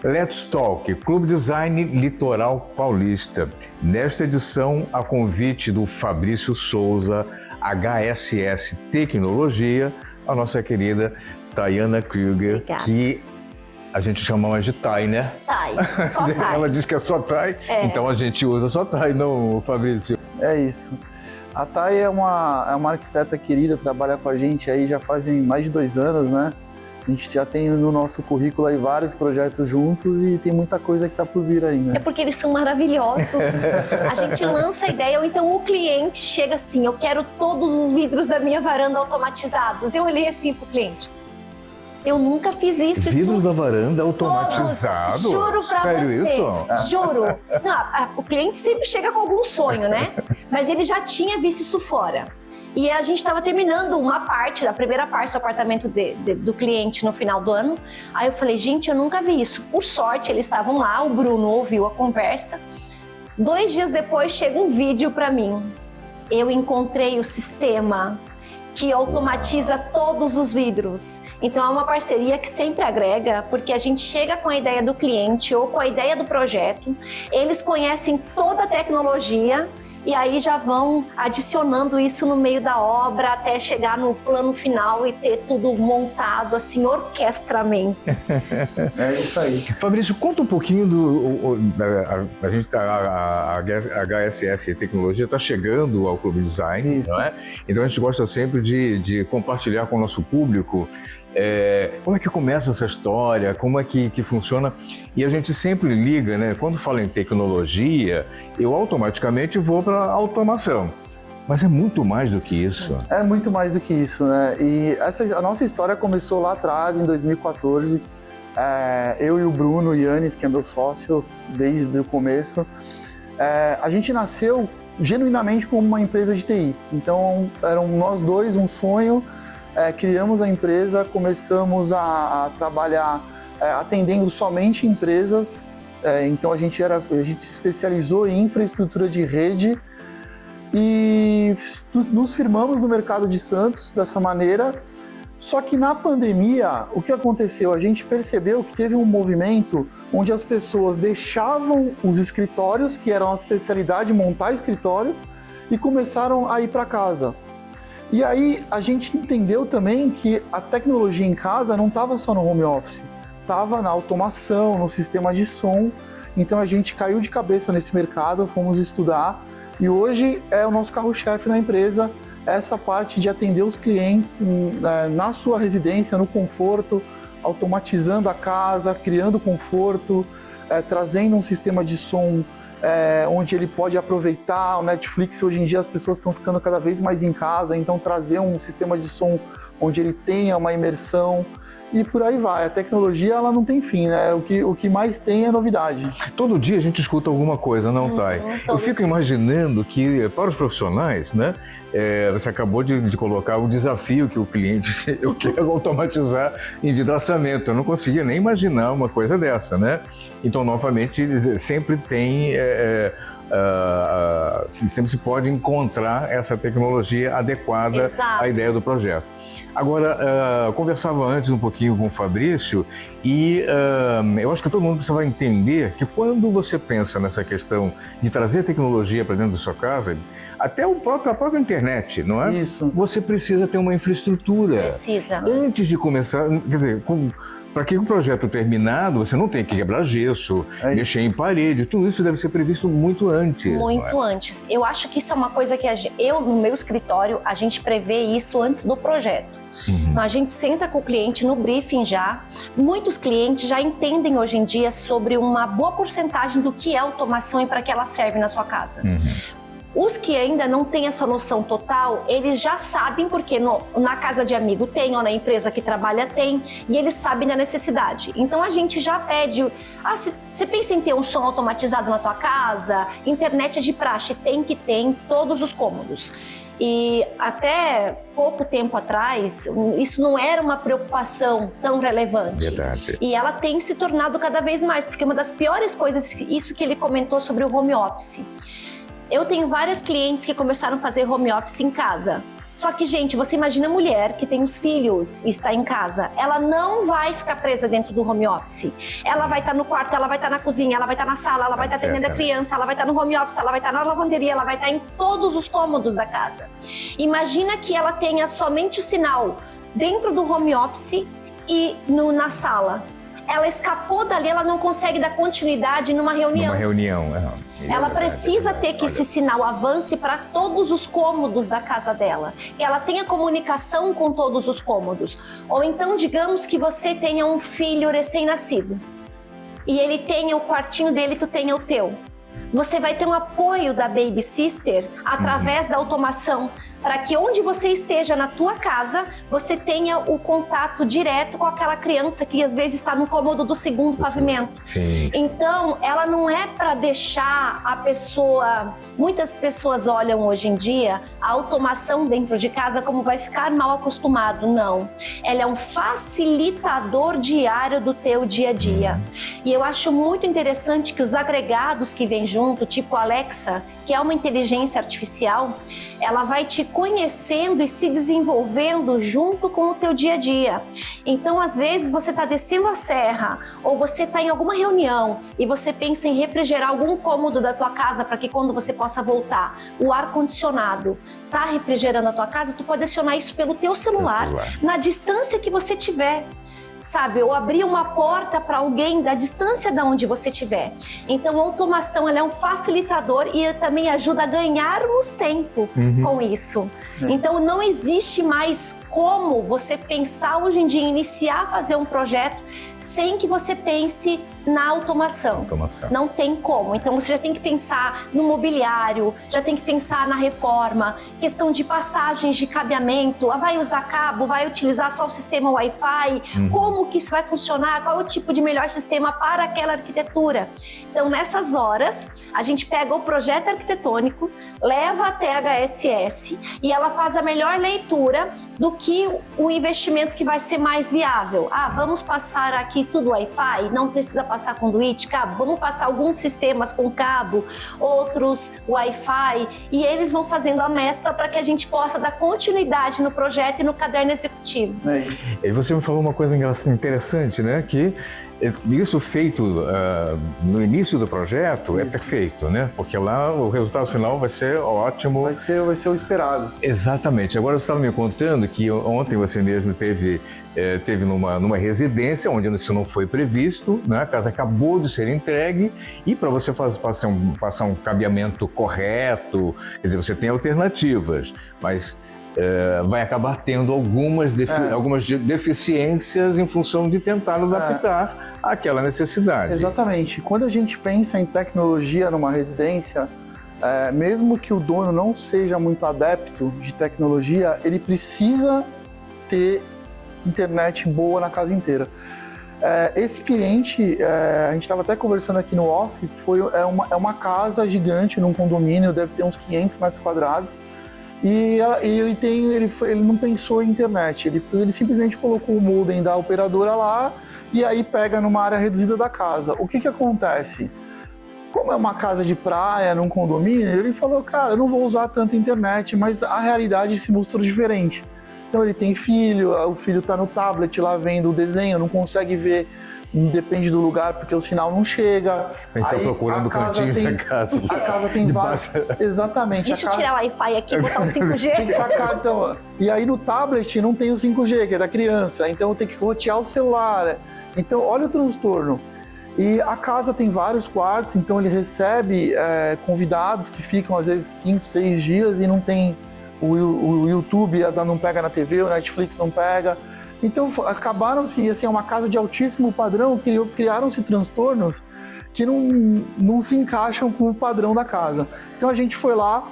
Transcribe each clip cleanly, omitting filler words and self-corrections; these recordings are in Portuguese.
Let's Talk, Clube Design Litoral Paulista. Nesta edição, a convite do Fabrício Souza, HSS Tecnologia, a nossa querida Tayana Krüger, que a gente chama mais de Tay, né? Tay, só Tay. Ela diz que é só Tay, então a gente usa só Tay, não, Fabrício? É isso. A Tay é uma arquiteta querida, trabalha com a gente aí já fazem mais de 2 anos, né? A gente já tem no nosso currículo aí vários projetos juntos e tem muita coisa que está por vir ainda. É porque eles são maravilhosos. A gente lança a ideia, ou então o cliente chega assim, eu quero todos os vidros da minha varanda automatizados. Eu olhei assim pro cliente. Eu nunca fiz isso. Vidros da varanda automatizados? Juro pra Sério vocês. Isso? Juro. Não, o cliente sempre chega com algum sonho, né? Mas ele já tinha visto isso fora. E a gente estava terminando a primeira parte do apartamento do cliente no final do ano. Aí eu falei, gente, eu nunca vi isso. Por sorte, eles estavam lá, o Bruno ouviu a conversa. 2 dias depois, chega um vídeo para mim. Eu encontrei o sistema que automatiza todos os vidros. Então é uma parceria que sempre agrega, porque a gente chega com a ideia do cliente ou com a ideia do projeto, eles conhecem toda a tecnologia e aí já vão adicionando isso no meio da obra até chegar no plano final e ter tudo montado assim orquestramente. É isso aí. Fabrício, conta um pouquinho a HSS Tecnologia está chegando ao Clube Design, não é? Então a gente gosta sempre de compartilhar com o nosso público como é que começa essa história, como é que funciona. E a gente sempre liga, né? Quando fala em tecnologia, eu automaticamente vou para a automação. Mas é muito mais do que isso. É muito mais do que isso, né? E a nossa história começou lá atrás, em 2014. Eu e o Bruno Yannis, que é meu sócio desde o começo, a gente nasceu genuinamente como uma empresa de TI. Então, eram nós dois, um sonho. Criamos a empresa, começamos a trabalhar atendendo somente empresas, então a gente se especializou em infraestrutura de rede e nos firmamos no mercado de Santos dessa maneira. Só que na pandemia, o que aconteceu? A gente percebeu que teve um movimento onde as pessoas deixavam os escritórios, que eram a especialidade de montar escritório, e começaram a ir para casa. E aí a gente entendeu também que a tecnologia em casa não estava só no home office, estava na automação, no sistema de som. Então a gente caiu de cabeça nesse mercado, fomos estudar e hoje é o nosso carro-chefe na empresa, essa parte de atender os clientes na sua residência, no conforto, automatizando a casa, criando conforto, trazendo um sistema de som onde ele pode aproveitar o Netflix. Hoje em dia as pessoas estão ficando cada vez mais em casa, então trazer um sistema de som onde ele tenha uma imersão e por aí vai. A tecnologia ela não tem fim, né? O que mais tem é novidade. Todo dia a gente escuta alguma coisa, não, Thay? Eu fico imaginando que para os profissionais, né? Você acabou de colocar o desafio que o cliente eu quero automatizar em vidraçamento. Eu não conseguia nem imaginar uma coisa dessa, né? Então, novamente, sempre tem sempre se pode encontrar essa tecnologia adequada Exato. à ideia do projeto. Agora, conversava antes um pouquinho com o Fabrício e eu acho que todo mundo precisa entender que quando você pensa nessa questão de trazer tecnologia para dentro da sua casa, até a própria internet, não é? Isso. Você precisa ter uma infraestrutura. Precisa. Antes de começar, quer dizer, para que o projeto terminado, você não tem que quebrar gesso, mexer em parede, tudo isso deve ser previsto muito antes. Muito antes. Eu acho que isso é uma coisa que no meu escritório, a gente prevê isso antes do projeto. Então a gente senta com o cliente no briefing já. Muitos clientes já entendem hoje em dia sobre uma boa porcentagem do que é automação e para que ela serve na sua casa. Os que ainda não têm essa noção total, eles já sabem porque na casa de amigo tem, ou na empresa que trabalha tem, e eles sabem da necessidade. Então a gente já pede, você pensa em ter um som automatizado na tua casa? Internet é de praxe, tem que ter em todos os cômodos. E até pouco tempo atrás, isso não era uma preocupação tão relevante. Verdade. E ela tem se tornado cada vez mais, porque uma das piores coisas, isso que ele comentou sobre o home office. Eu tenho várias clientes que começaram a fazer home office em casa. Só que, gente, você imagina a mulher que tem os filhos e está em casa. Ela não vai ficar presa dentro do home office. Ela vai estar no quarto, ela vai estar na cozinha, ela vai estar na sala, ela vai estar atendendo a criança, ela vai estar no home office, ela vai estar na lavanderia, ela vai estar em todos os cômodos da casa. Imagina que ela tenha somente o sinal dentro do home office e na sala. Ela escapou dali, ela não consegue dar continuidade numa reunião. Ela precisa ter que esse sinal avance para todos os cômodos da casa dela. Que ela tenha comunicação com todos os cômodos. Ou então, digamos que você tenha um filho recém-nascido. E ele tenha o quartinho dele e tu tenha o teu. Você vai ter um apoio da Baby Sister através da automação, para que onde você esteja na tua casa, você tenha o contato direto com aquela criança que às vezes está no cômodo do segundo pavimento. Sim. Então, ela não é para deixar a pessoa... Muitas pessoas olham hoje em dia a automação dentro de casa como vai ficar mal acostumado. Não. Ela é um facilitador diário do teu dia a dia. E eu acho muito interessante que os agregados que vêm junto, tipo Alexa, que é uma inteligência artificial, ela vai te conhecendo e se desenvolvendo junto com o teu dia a dia. Então, às vezes, você está descendo a serra ou você está em alguma reunião e você pensa em refrigerar algum cômodo da tua casa para que quando você possa voltar, o ar-condicionado está refrigerando a tua casa, tu pode acionar isso pelo teu celular, na distância que você tiver. Sabe, ou abrir uma porta para alguém da distância de onde você estiver. Então, a automação ela é um facilitador e também ajuda a ganharmos tempo com isso. Então, não existe mais como você pensar hoje em dia em iniciar a fazer um projeto sem que você pense na automação. Não tem como. Então, você já tem que pensar no mobiliário, já tem que pensar na reforma, questão de passagens de cabeamento, vai usar cabo, vai utilizar só o sistema Wi-Fi, como que isso vai funcionar, qual é o tipo de melhor sistema para aquela arquitetura. Então, nessas horas, a gente pega o projeto arquitetônico, leva até a HSS e ela faz a melhor leitura do que o investimento que vai ser mais viável. Vamos passar aqui tudo Wi-Fi, não precisa passar conduíte, cabo, vamos passar alguns sistemas com cabo, outros Wi-Fi, e eles vão fazendo a mescla para que a gente possa dar continuidade no projeto e no caderno executivo. É isso. E você me falou uma coisa interessante, né? Que isso feito no início do projeto é perfeito, né? Porque lá o resultado final vai ser ótimo. Vai ser o esperado. Exatamente. Agora você estava me contando que ontem você mesmo teve numa residência onde isso não foi previsto, né? A casa acabou de ser entregue e para você passar um cabeamento correto, quer dizer, você tem alternativas, mas vai acabar tendo algumas deficiências em função de tentar adaptar àquela necessidade. Exatamente. Quando a gente pensa em tecnologia numa residência, mesmo que o dono não seja muito adepto de tecnologia, ele precisa ter internet boa na casa inteira. Esse cliente, a gente estava até conversando aqui no off, é uma casa gigante num condomínio, deve ter uns 500 metros quadrados, e ele não pensou em internet, ele simplesmente colocou o modem da operadora lá e aí pega numa área reduzida da casa. O que acontece? Como é uma casa de praia, num condomínio, ele falou, cara, eu não vou usar tanta internet, mas a realidade se mostrou diferente. Então ele tem filho, o filho está no tablet lá vendo o desenho, não consegue ver, depende do lugar porque o sinal não chega. Tem que ficar procurando cantinhos da casa. A casa tem vários. Exatamente. Deixa eu tirar o Wi-Fi aqui e botar o 5G. Tem que sacar, então. E aí no tablet não tem o 5G, que é da criança, então tem que rotear o celular. Então olha o transtorno. E a casa tem vários quartos, então ele recebe convidados que ficam às vezes 5, 6 dias e não tem. O YouTube não pega na TV, o Netflix não pega. Então acabaram-se, assim, é uma casa de altíssimo padrão, criaram-se transtornos que não se encaixam com o padrão da casa. Então a gente foi lá,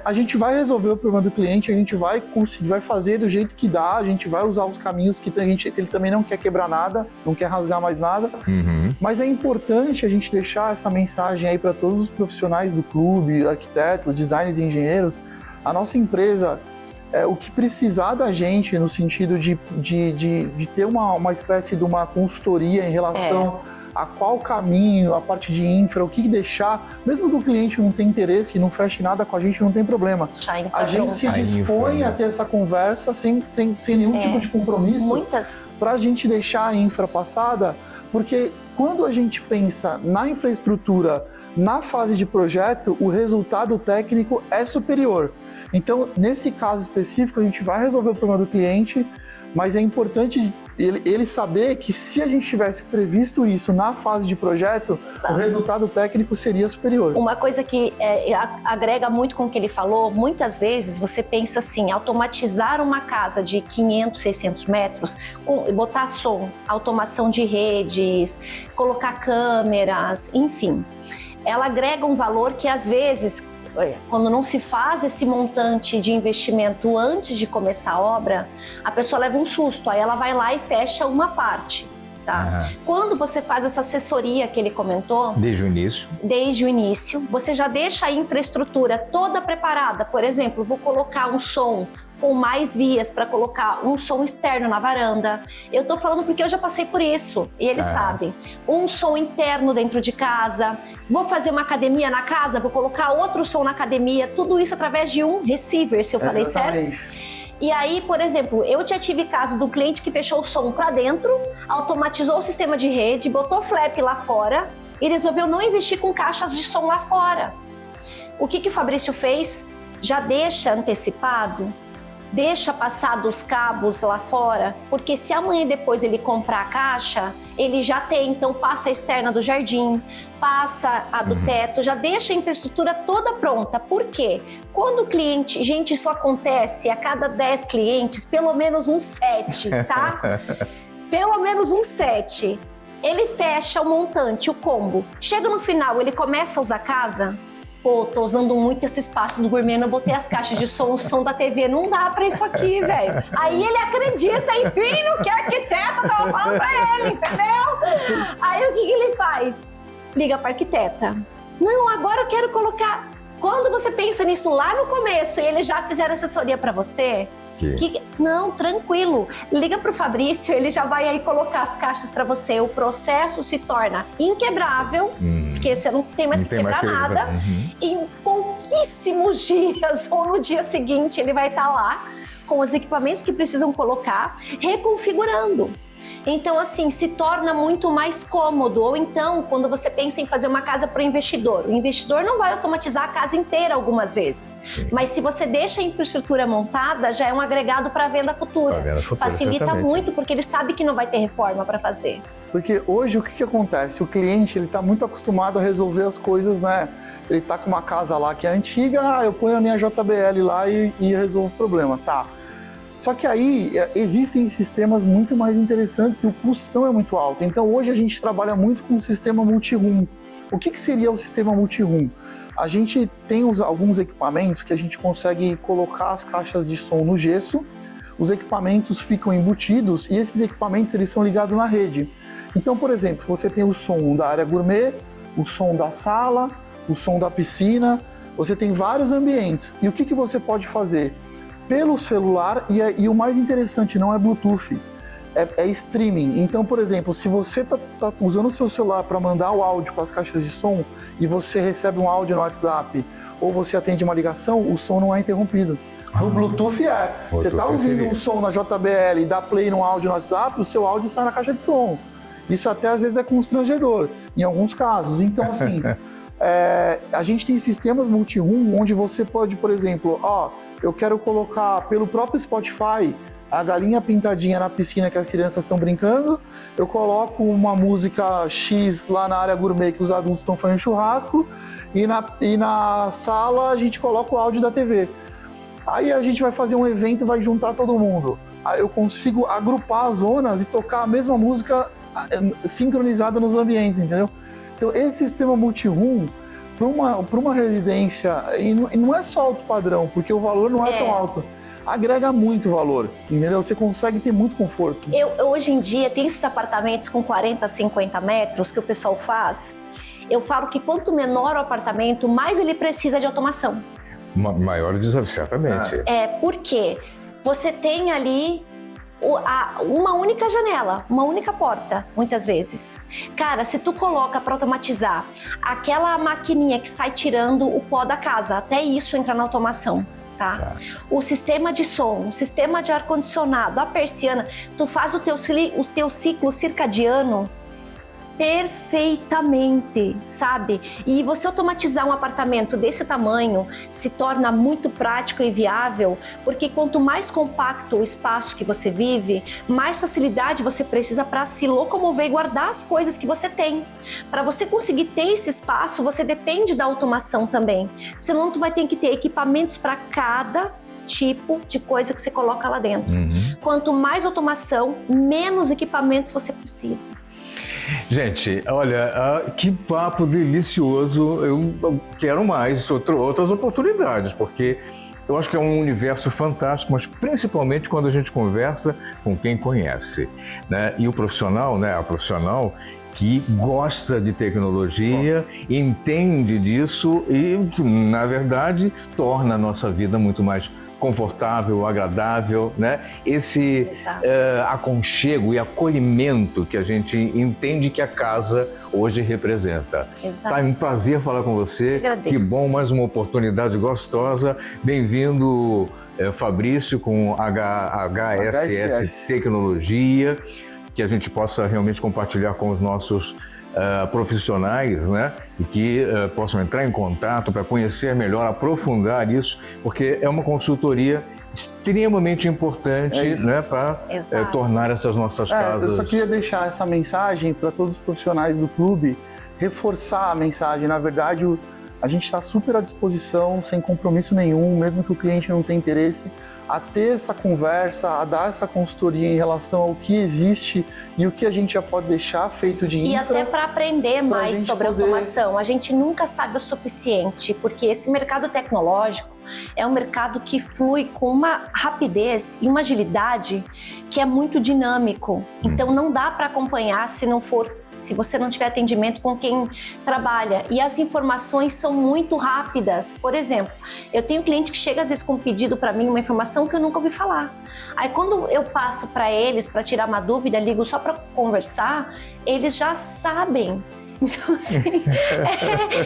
a gente vai resolver o problema do cliente, a gente vai conseguir, vai fazer do jeito que dá, a gente vai usar os caminhos que ele também não quer quebrar nada, não quer rasgar mais nada. Mas é importante a gente deixar essa mensagem aí para todos os profissionais do clube, arquitetos, designers e engenheiros. A nossa empresa, o que precisar da gente no sentido de ter uma espécie de uma consultoria em relação a qual caminho, a parte de infra, o que deixar, mesmo que o cliente não tenha interesse e não feche nada com a gente, não tem problema. A gente se dispõe a ter essa conversa sem nenhum tipo de compromisso para a gente deixar a infra passada, porque quando a gente pensa na infraestrutura, na fase de projeto, o resultado técnico é superior. Então, nesse caso específico, a gente vai resolver o problema do cliente, mas é importante ele saber que se a gente tivesse previsto isso na fase de projeto, o resultado técnico seria superior. Uma coisa que agrega muito com o que ele falou, muitas vezes você pensa assim, automatizar uma casa de 500, 600 metros, botar som, automação de redes, colocar câmeras, enfim. Ela agrega um valor que às vezes, quando não se faz esse montante de investimento antes de começar a obra, a pessoa leva um susto, aí ela vai lá e fecha uma parte. Tá? Quando você faz essa assessoria que ele comentou... Desde o início. Desde o início, você já deixa a infraestrutura toda preparada. Por exemplo, vou colocar um som com mais vias para colocar um som externo na varanda. Eu tô falando porque eu já passei por isso, e ele sabe. Um som interno dentro de casa. Vou fazer uma academia na casa, vou colocar outro som na academia. Tudo isso através de um receiver, se eu falei certo. E aí, por exemplo, eu já tive caso do cliente que fechou o som para dentro, automatizou o sistema de rede, botou flap lá fora e resolveu não investir com caixas de som lá fora. O que o Fabrício fez? Já deixa antecipado, deixa passar dos cabos lá fora, porque se amanhã depois ele comprar a caixa, ele já tem, então passa a externa do jardim, passa a do teto, já deixa a infraestrutura toda pronta. Por quê? Quando o cliente, gente, isso acontece a cada 10 clientes, pelo menos uns 7, tá? Pelo menos uns 7. Ele fecha o montante, o combo. Chega no final, ele começa a usar a casa. Pô, tô usando muito esse espaço do gourmet, não botei as caixas de som, o som da TV, não dá pra isso aqui, velho. Aí ele acredita, enfim, no que a arquiteta tava falando pra ele, entendeu? Aí o que ele faz? Liga pra arquiteta. Não, agora eu quero colocar... Quando você pensa nisso lá no começo e eles já fizeram assessoria pra você... Não, tranquilo. Liga pro Fabrício, ele já vai aí colocar as caixas para você. O processo se torna inquebrável, porque você não tem mais que quebrar nada. Em pouquíssimos dias ou no dia seguinte, ele vai estar lá com os equipamentos que precisam colocar, reconfigurando. Então, assim, se torna muito mais cômodo. Ou então, quando você pensa em fazer uma casa para o investidor não vai automatizar a casa inteira algumas vezes. Mas se você deixa a infraestrutura montada, já é um agregado para a venda futura. Facilita muito, porque ele sabe que não vai ter reforma para fazer. Porque hoje, o que acontece? O cliente está muito acostumado a resolver as coisas, né? Ele está com uma casa lá que é antiga, eu ponho a minha JBL lá e resolvo o problema. Tá. Só que aí existem sistemas muito mais interessantes e o custo não é muito alto. Então hoje a gente trabalha muito com o sistema multi-room. O que seria o sistema multi-room? A gente tem alguns equipamentos que a gente consegue colocar as caixas de som no gesso, os equipamentos ficam embutidos e esses equipamentos eles são ligados na rede. Então, por exemplo, você tem o som da área gourmet, o som da sala, o som da piscina, você tem vários ambientes. E o que você pode fazer? Pelo celular, e o mais interessante, não é Bluetooth, é streaming. Então, por exemplo, se você tá usando o seu celular para mandar o áudio para as caixas de som e você recebe um áudio no WhatsApp ou você atende uma ligação, o som não é interrompido. No Bluetooth Você está ouvindo um som na JBL e dá play no áudio no WhatsApp, o seu áudio sai na caixa de som. Isso até às vezes é constrangedor, em alguns casos. Então, assim, a gente tem sistemas multi-room onde você pode, por exemplo, eu quero colocar pelo próprio Spotify a galinha pintadinha na piscina que as crianças estão brincando, eu coloco uma música X lá na área gourmet que os adultos estão fazendo churrasco e na sala a gente coloca o áudio da TV. Aí a gente vai fazer um evento e vai juntar todo mundo. Aí eu consigo agrupar as zonas e tocar a mesma música sincronizada nos ambientes, entendeu? Então esse sistema multi-room para uma residência, e não é só alto padrão, porque o valor não é tão alto, agrega muito valor, entendeu? Você consegue ter muito conforto. Hoje em dia, tem esses apartamentos com 40, 50 metros que o pessoal faz, eu falo que quanto menor o apartamento, mais ele precisa de automação. Maior desafio, certamente. Porque você tem ali uma única janela, uma única porta, muitas vezes. Cara, se tu coloca para automatizar aquela maquininha que sai tirando o pó da casa, até isso entra na automação. Tá? O sistema de som, o sistema de ar-condicionado, a persiana, tu faz o teu ciclo circadiano perfeitamente, sabe? E você automatizar um apartamento desse tamanho se torna muito prático e viável, porque quanto mais compacto o espaço que você vive, mais facilidade você precisa para se locomover e guardar as coisas que você tem. Para você conseguir ter esse espaço, você depende da automação também. Senão tu vai ter que ter equipamentos para cada tipo de coisa que você coloca lá dentro. Quanto mais automação, menos equipamentos você precisa. Gente, olha, que papo delicioso. Eu quero mais outras oportunidades, porque eu acho que é um universo fantástico, mas principalmente quando a gente conversa com quem conhece, né? E o profissional, né? A profissional que gosta de tecnologia, entende disso e, na verdade, torna a nossa vida muito mais confortável, agradável, né? Esse aconchego e acolhimento que a gente entende que a casa hoje representa. Exato. Tá um prazer falar com você. Agradeço. Que bom, mais uma oportunidade gostosa. Bem-vindo, Fabrício, com HSS Tecnologia, que a gente possa realmente compartilhar com os nossos profissionais, né? E que possam entrar em contato para conhecer melhor, aprofundar isso, porque é uma consultoria extremamente importante, né, para tornar essas nossas casas. Eu só queria deixar essa mensagem para todos os profissionais do clube, reforçar a mensagem. Na verdade, a gente está super à disposição, sem compromisso nenhum, mesmo que o cliente não tenha interesse, a ter essa conversa, a dar essa consultoria em relação ao que existe e o que a gente já pode deixar feito de infra. E até para aprender mais sobre automação. A gente nunca sabe o suficiente, porque esse mercado tecnológico é um mercado que flui com uma rapidez e uma agilidade que é muito dinâmico. Então não dá para acompanhar se você não tiver atendimento com quem trabalha. E as informações são muito rápidas. Por exemplo, eu tenho cliente que chega às vezes com um pedido para mim, uma informação que eu nunca ouvi falar. Aí quando eu passo para eles para tirar uma dúvida, ligo só para conversar, eles já sabem.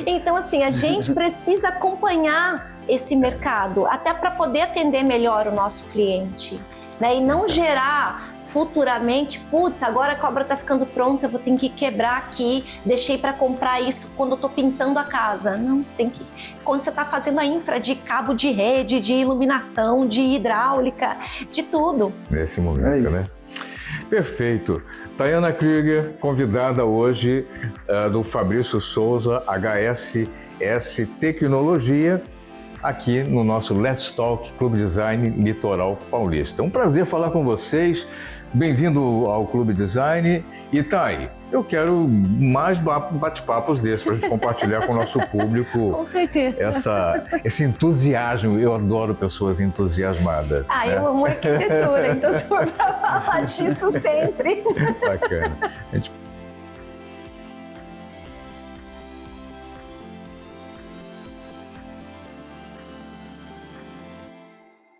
Então assim, a gente precisa acompanhar esse mercado, até para poder atender melhor o nosso cliente. Né? E não gerar futuramente, putz, agora a cobra tá ficando pronta, eu vou ter que quebrar aqui, deixei para comprar isso quando eu tô pintando a casa. Não, você tem que, quando você tá fazendo a infra de cabo de rede, de iluminação, de hidráulica, de tudo. Nesse momento, né? Perfeito. Tayana Krieger, convidada hoje do Fabrício Souza, HSS Tecnologia, aqui no nosso Let's Talk Clube Design Litoral Paulista. Um prazer falar com vocês. Bem-vindo ao Clube Design. E tá aí, eu quero mais bate-papos desses para a gente compartilhar com o nosso público. Com certeza. Esse entusiasmo. Eu adoro pessoas entusiasmadas. Né? Eu amo arquitetura, então se for para falar disso sempre. Bacana. A gente